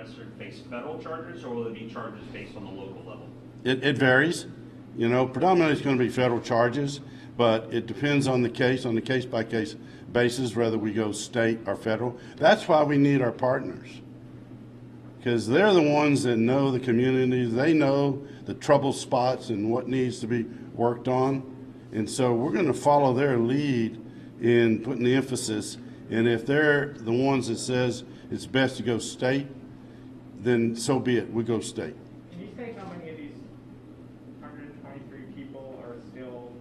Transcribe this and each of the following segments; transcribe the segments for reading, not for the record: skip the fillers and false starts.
arrested face federal charges, or will it be charges based on the local level? It varies. You know, predominantly it's going to be federal charges, but it depends on the case-by-case basis, whether we go state or federal. That's why we need our partners, because they're the ones that know the communities. They know the trouble spots and what needs to be worked on. And so we're going to follow their lead in putting the emphasis. And if they're the ones that says it's best to go state, then so be it. We go state. Can you say how many of these 123 people are still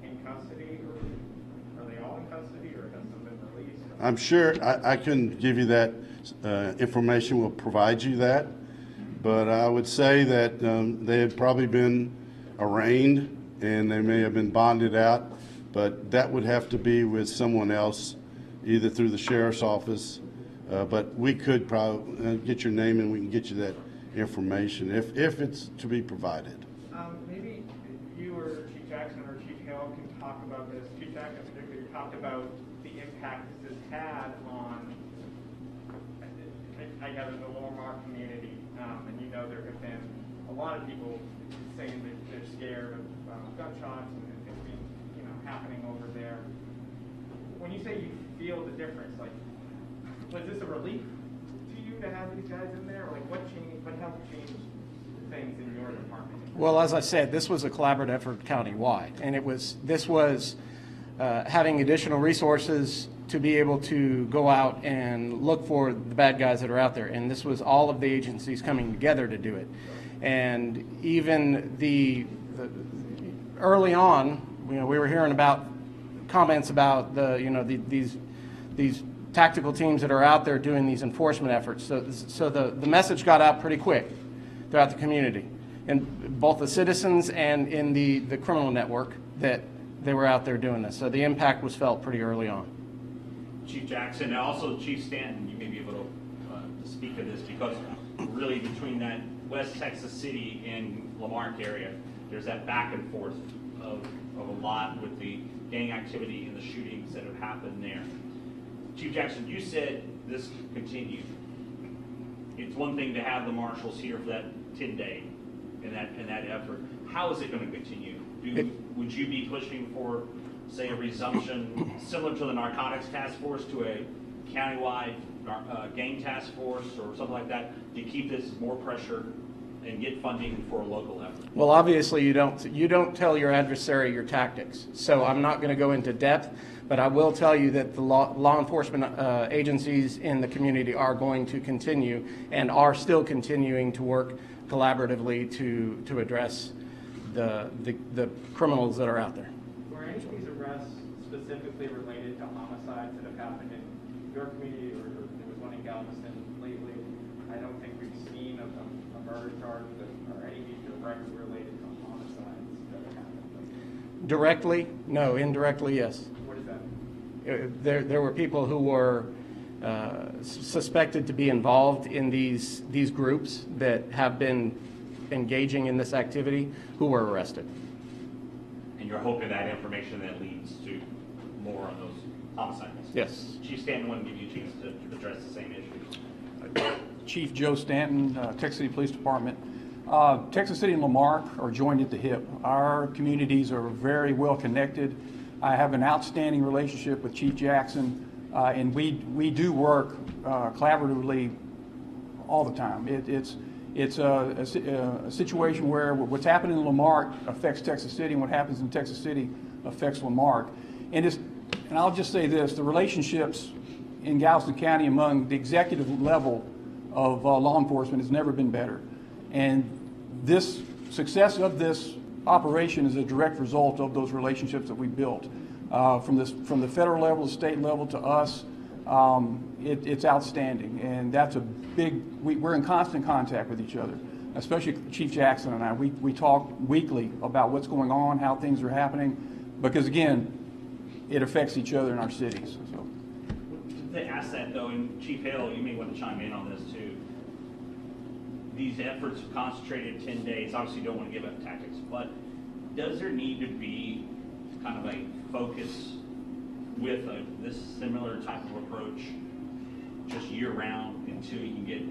in custody, or are they all in custody, or has some been released? I'm sure I couldn't give you that information. We'll provide you that. But I would say that they had probably been arraigned and they may have been bonded out, but that would have to be with someone else, either through the sheriff's office. But we could probably get your name and we can get you that information if it's to be provided. Maybe you or Chief Jackson or Chief Hill can talk about this. Chief Jackson particularly talked about the impact this has had on, I gather, the Lower Mark community. And you know there have been a lot of people saying that they're scared of gunshots and things happening over there. When you say you feel the difference, like, was this a relief to you to have these guys in there? Or like, what helped change things in your department? Well, as I said, this was a collaborative effort countywide, and this was having additional resources to be able to go out and look for the bad guys that are out there. And this was all of the agencies coming together to do it. And even the early on, we were hearing about comments about these tactical teams that are out there doing these enforcement efforts. So the message got out pretty quick throughout the community, and both the citizens and in the criminal network, that they were out there doing this. So the impact was felt pretty early on. Chief Jackson, and also Chief Stanton, you may be able to speak to this, because really between that West Texas City and Lamarck area, there's that back and forth of a lot with the gang activity and the shootings that have happened there. Chief Jackson, you said this continued. It's one thing to have the marshals here for that 10-day and that effort. How is it going to continue? Would you be pushing for, say, a resumption similar to the narcotics task force, to a countywide gang task force or something like that, to keep this more pressure and get funding for a local effort? Well, obviously you don't tell your adversary your tactics, so I'm not going to go into depth, but I will tell you that the law enforcement agencies in the community are going to continue and are still continuing to work collaboratively to address the criminals that are out there. Were any of these arrests specifically related to homicides that have happened in your community, or there was one in Galveston lately? I don't think we've seen a murder charge, or any of these directly related to homicides that have happened. Directly? No. Indirectly, yes. What is that? There were people who were suspected to be involved in these groups that have been engaging in this activity who were arrested. And you're hoping that information then leads to more on those homicides? Yes. Chief Stanton, wanted to give you a chance to address the same issue. Chief Joe Stanton, Texas City Police Department. Texas City and Lamarck are joined at the hip. Our communities are very well connected. I have an outstanding relationship with Chief Jackson, and we do work collaboratively all the time. It's a situation where what's happening in Lamarck affects Texas City, and what happens in Texas City affects Lamarck. And I'll just say this: the relationships in Galveston County among the executive level of law enforcement has never been better. And this success of this operation is a direct result of those relationships that we built. From the federal level, the state level, to us, it's outstanding. And that's a big, we're in constant contact with each other, especially Chief Jackson and I. We talk weekly about what's going on, how things are happening, because again, it affects each other in our cities. So. To ask that though, and Chief Hill, you may want to chime in on this too. These efforts have concentrated 10 days. Obviously, you don't want to give up tactics, but does there need to be kind of a focus with this similar type of approach just year-round until you can get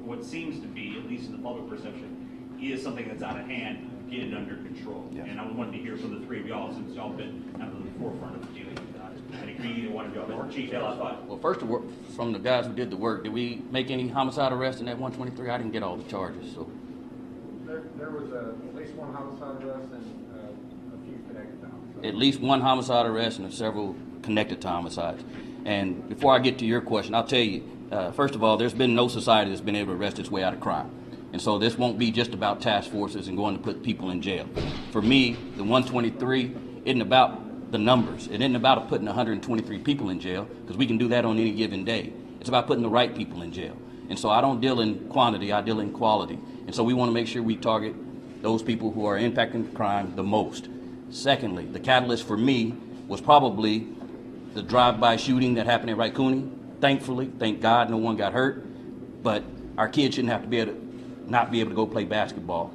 what seems to be, at least in the public perception, is something that's out of hand, get it under control. Yes. And I wanted to hear from the three of y'all, since y'all been kind of at the forefront of dealing with that. I agree either one of y'all, but Chief Hill, I thought. Well, first of all, from the guys who did the work, did we make any homicide arrests in that 123? I didn't get all the charges, so. There was at least one homicide arrest and a few connected homicides. At least one homicide arrest and several connected to homicides. And before I get to your question, I'll tell you, first of all, there's been no society that's been able to arrest its way out of crime. And so this won't be just about task forces and going to put people in jail. For me, the 123 isn't about the numbers. It isn't about putting 123 people in jail, because we can do that on any given day. It's about putting the right people in jail. And so I don't deal in quantity, I deal in quality. And so we want to make sure we target those people who are impacting crime the most. Secondly, the catalyst for me was probably the drive-by shooting that happened at Wright Cooney. Thankfully, thank God, no one got hurt. But our kids shouldn't have to be able to not be able to go play basketball.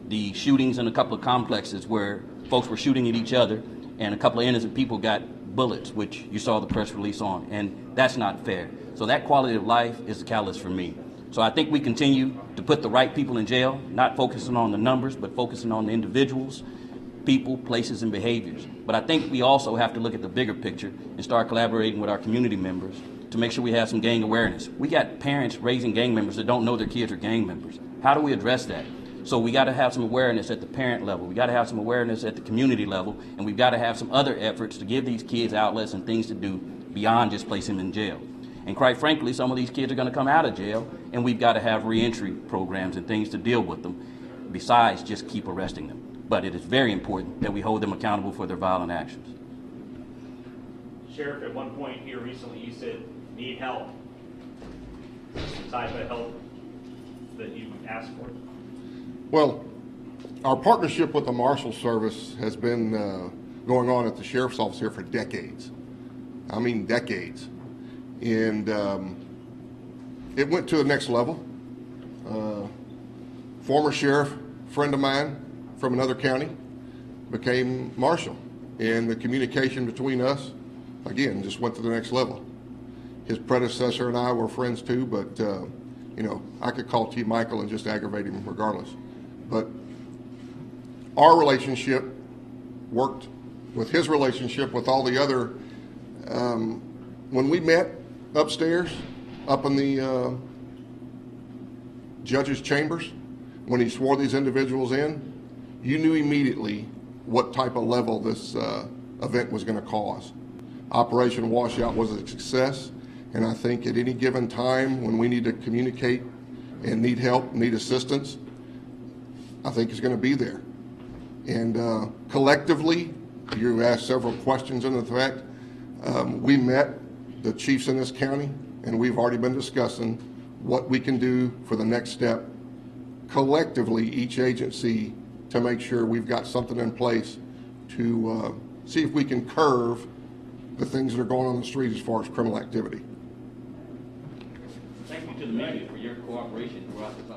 The shootings in a couple of complexes where folks were shooting at each other and a couple of innocent people got bullets, which you saw the press release on, and that's not fair. So that quality of life is the catalyst for me. So I think we continue to put the right people in jail, not focusing on the numbers, but focusing on the individuals, people, places, and behaviors. But I think we also have to look at the bigger picture and start collaborating with our community members to make sure we have some gang awareness. We got parents raising gang members that don't know their kids are gang members. How do we address that? So we got to have some awareness at the parent level. We got to have some awareness at the community level, and we've got to have some other efforts to give these kids outlets and things to do beyond just placing them in jail. And quite frankly, some of these kids are going to come out of jail, and we've got to have reentry programs and things to deal with them besides just keep arresting them. But it is very important that we hold them accountable for their violent actions. Sheriff, at one point here recently, you said, need help. What's the type of help that you asked for? Well, our partnership with the Marshal Service has been going on at the Sheriff's Office here for decades. I mean, decades. And it went to the next level. Former sheriff, friend of mine from another county, became marshal. And the communication between us, again, just went to the next level. His predecessor and I were friends too, but you know, I could call T. Michael and just aggravate him regardless. But our relationship worked with his relationship with all the other. When we met upstairs, up in the judge's chambers, when he swore these individuals in, you knew immediately what type of level this event was going to cause. Operation Washout was a success, and I think at any given time when we need to communicate and need help, need assistance, I think it's going to be there. And collectively, you asked several questions in the fact, we met the chiefs in this county, and we've already been discussing what we can do for the next step collectively, each agency, to make sure we've got something in place to see if we can curb the things that are going on in the street as far as criminal activity. Thank you to the media for your cooperation throughout this